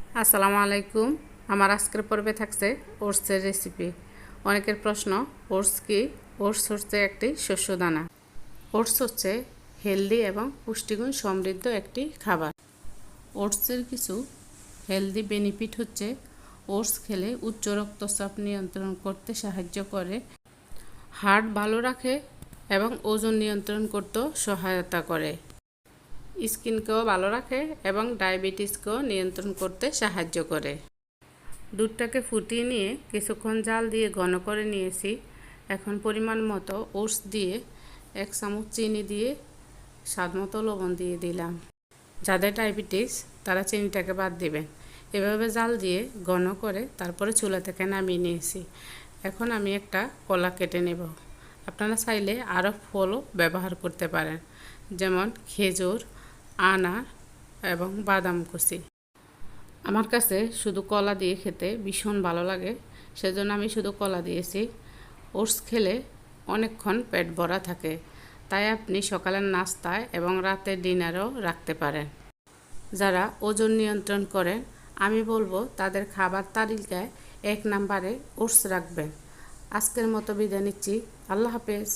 আসসালামু আলাইকুম। আমার আজকের পর্বে থাকছে ওটসের রেসিপি। অনেকের প্রশ্ন, ওটস কি? ওটস হচ্ছে একটি শস্য দানা। ওটস হচ্ছে হেলদি এবং পুষ্টিগুণ সমৃদ্ধ একটি খাবার। ওটসের কিছু হেলদি বেনিফিট হচ্ছে ওটস খেলে উচ্চ রক্তচাপ নিয়ন্ত্রণ করতে সাহায্য করে, হার্ট ভালো রাখে এবং ওজন নিয়ন্ত্রণ করতেও সহায়তা করে, স্কিনকেও ভালো রাখে এবং ডায়াবেটিসকেও নিয়ন্ত্রণ করতে সাহায্য করে। দুধটাকে ফুটিয়ে নিয়ে কিছুক্ষণ জাল দিয়ে ঘন করে নিয়েছি। এখন পরিমাণ মতো ওটস দিয়ে 1 চামচ চিনি দিয়ে স্বাদ মতো লবণ দিয়ে দিলাম। যাদের ডায়াবেটিস তারা চিনিটাকে বাদ দিবেন। এভাবে জাল দিয়ে ঘন করে তারপরে চুলা থেকে নামিয়ে নিয়েছি। এখন আমি একটা কলা কেটে নেব। আপনারা চাইলে আরও ফলও ব্যবহার করতে পারেন, যেমন খেজুর, আনার এবং বাদাম কুচি। আমার কাছে শুধু কলা দিয়ে খেতে ভীষণ ভালো লাগে, সেজন্য আমি শুধু কলা দিয়েছি। ওটস খেলে অনেকক্ষণ পেট ভরা থাকে, তাই আপনি সকালের নাস্তায় এবং রাতের ডিনারেও রাখতে পারেন। যারা ওজন নিয়ন্ত্রণ করেন, আমি বলবো তাদের খাবার তালিকায় 1 নম্বরে ওটস রাখবেন। আজকের মতো বিদায় নিচ্ছি। আল্লাহ হাফেজ।